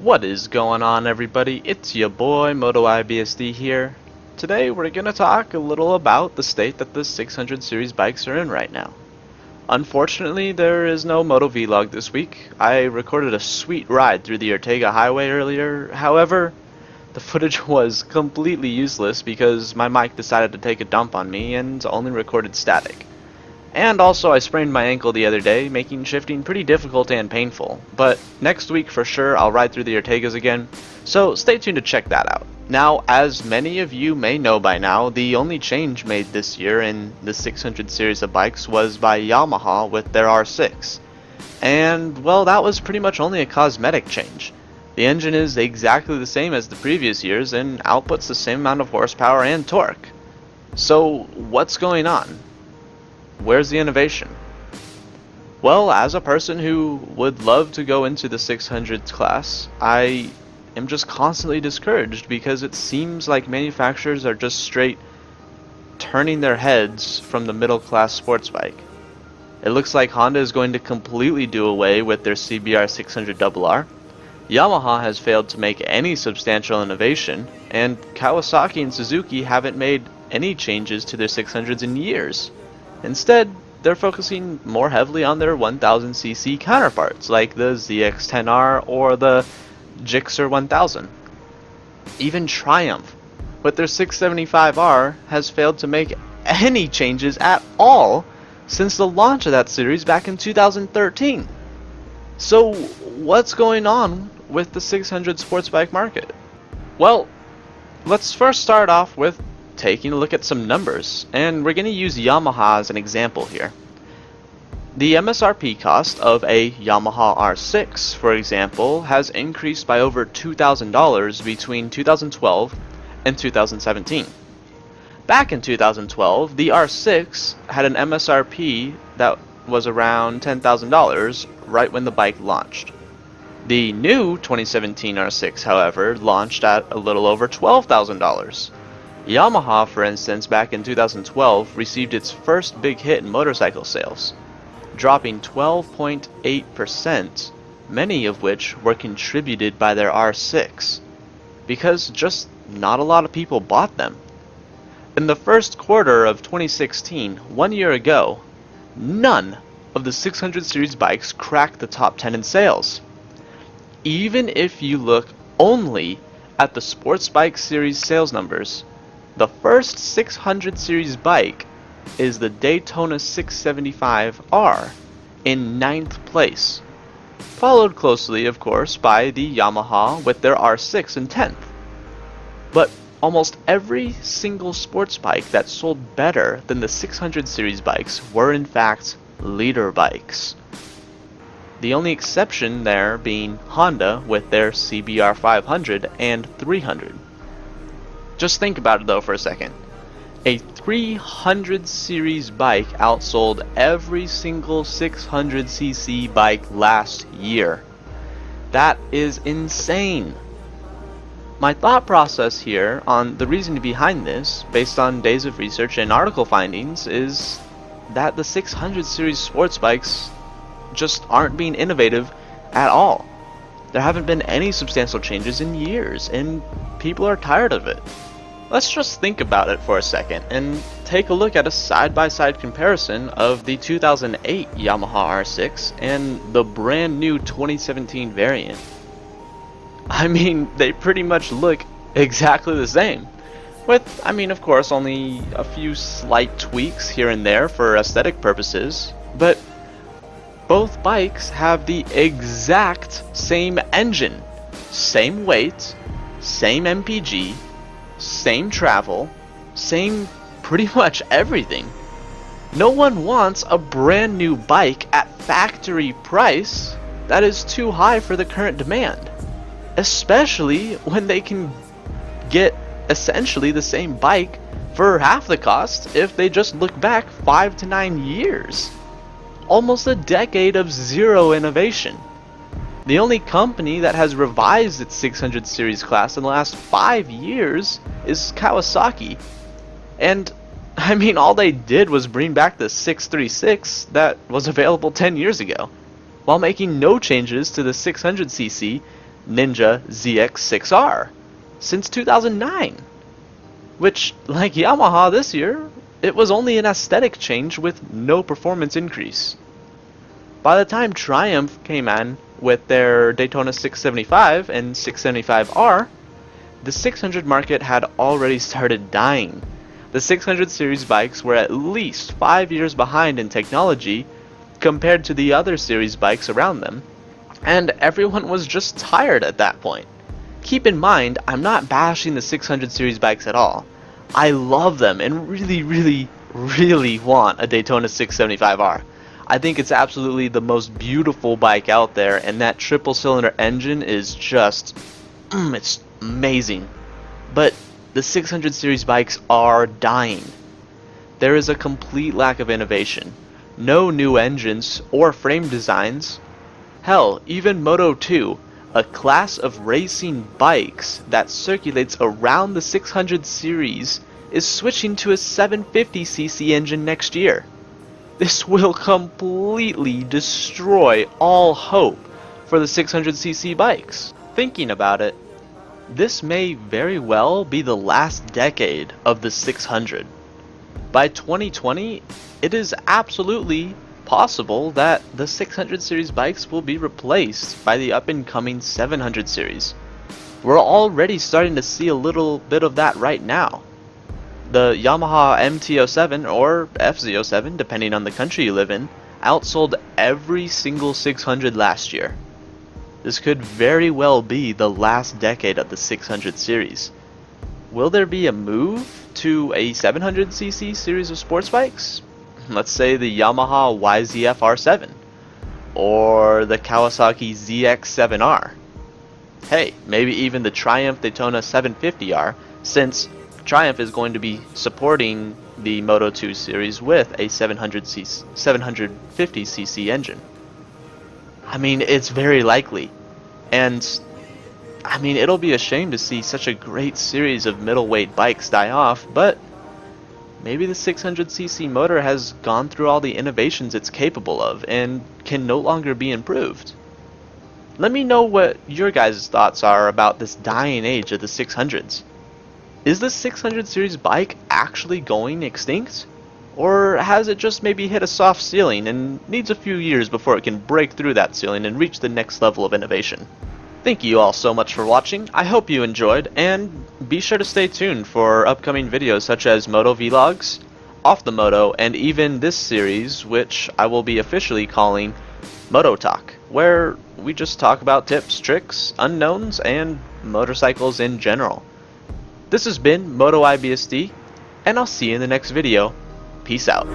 What is going on, everybody? It's your boy MotoIBSD here. Today we're gonna talk a little about the state that the 600 series bikes are in right now. Unfortunately, there is no Moto Vlog this week. I recorded a sweet ride through the Ortega Highway earlier. However, the footage was completely useless because my mic decided to take a dump on me and only recorded static. And also, I sprained my ankle the other day, making shifting pretty difficult and painful. But next week for sure I'll ride through the Ortegas again, so stay tuned to check that out. Now, as many of you may know by now, the only change made this year in the 600 series of bikes was by Yamaha with their R6. And, well, that was pretty much only a cosmetic change. The engine is exactly the same as the previous years and outputs the same amount of horsepower and torque. So, what's going on? Where's the innovation? Well, as a person who would love to go into the 600s class, I am just constantly discouraged because it seems like manufacturers are just straight turning their heads from the middle class sports bike. It looks like Honda is going to completely do away with their CBR 600RR. Yamaha has failed to make any substantial innovation, and Kawasaki and Suzuki haven't made any changes to their 600s in years. Instead, they're focusing more heavily on their 1000cc counterparts like the ZX-10R or the Gixxer 1000. Even Triumph, with their 675R, has failed to make any changes at all since the launch of that series back in 2013. So, what's going on with the 600 sports bike market? Well, let's first start off with taking a look at some numbers, and we're going to use Yamaha as an example here. The MSRP cost of a Yamaha R6, for example, has increased by over $2,000 between 2012 and 2017. Back in 2012, the R6 had an MSRP that was around $10,000 right when the bike launched. The new 2017 R6, however, launched at a little over $12,000. Yamaha, for instance, back in 2012, received its first big hit in motorcycle sales, dropping 12.8%, many of which were contributed by their R6, because just not a lot of people bought them. In the first quarter of 2016, 1 year ago, none of the 600 series bikes cracked the top 10 in sales. Even if you look only at the sports bike series sales numbers, the first 600 series bike is the Daytona 675R in 9th place, followed closely, of course, by the Yamaha with their R6 in 10th. But almost every single sports bike that sold better than the 600 series bikes were in fact leader bikes. The only exception there being Honda with their CBR 500 and 300. Just think about it though for a second. A 300 series bike outsold every single 600cc bike last year. That is insane. My thought process here on the reason behind this, based on days of research and article findings, is that the 600 series sports bikes just aren't being innovative at all. There haven't been any substantial changes in years, and people are tired of it. Let's just think about it for a second and take a look at a side-by-side comparison of the 2008 Yamaha R6 and the brand new 2017 variant. I mean, they pretty much look exactly the same, with, of course, only a few slight tweaks here and there for aesthetic purposes, but both bikes have the exact same engine, same weight, same MPG, same travel, same pretty much everything. No one wants a brand new bike at factory price that is too high for the current demand, especially when they can get essentially the same bike for half the cost if they just look back 5 to 9 years. Almost a decade of zero innovation. The only company that has revised its 600 series class in the last 5 years is Kawasaki. And all they did was bring back the 636 that was available 10 years ago, while making no changes to the 600cc Ninja ZX6R since 2009, which, like Yamaha this year, it was only an aesthetic change with no performance increase. By the time Triumph came in with their Daytona 675 and 675R, the 600 market had already started dying. The 600 series bikes were at least 5 years behind in technology compared to the other series bikes around them, and everyone was just tired at that point. Keep in mind, I'm not bashing the 600 series bikes at all. I love them and really want a Daytona 675R. I think it's absolutely the most beautiful bike out there, and that triple cylinder engine is just, it's amazing. But the 600 series bikes are dying. There is a complete lack of innovation. No new engines or frame designs. Hell, even Moto 2, a class of racing bikes that circulates around the 600 series, is switching to a 750cc engine next year. This will completely destroy all hope for the 600cc bikes. Thinking about it, this may very well be the last decade of the 600. By 2020, it is absolutely possible that the 600 series bikes will be replaced by the up-and-coming 700 series. We're already starting to see a little bit of that right now. The Yamaha MT-07 or FZ-07, depending on the country you live in, outsold every single 600 last year. This could very well be the last decade of the 600 series. Will there be a move to a 700cc series of sports bikes? Let's say the Yamaha YZF R7 or the Kawasaki ZX7R. Hey, maybe even the Triumph Daytona 750R, since Triumph is going to be supporting the Moto 2 series with a 750cc engine. I mean, it's very likely. And I mean, it'll be a shame to see such a great series of middleweight bikes die off, but maybe the 600cc motor has gone through all the innovations it's capable of and can no longer be improved. Let me know what your guys' thoughts are about this dying age of the 600s. Is the 600 series bike actually going extinct? Or has it just maybe hit a soft ceiling and needs a few years before it can break through that ceiling and reach the next level of innovation? Thank you all so much for watching. I hope you enjoyed, and be sure to stay tuned for upcoming videos such as Moto Vlogs, Off the Moto, and even this series, which I will be officially calling Moto Talk, where we just talk about tips, tricks, unknowns, and motorcycles in general. This has been Moto IBSD, and I'll see you in the next video. Peace out.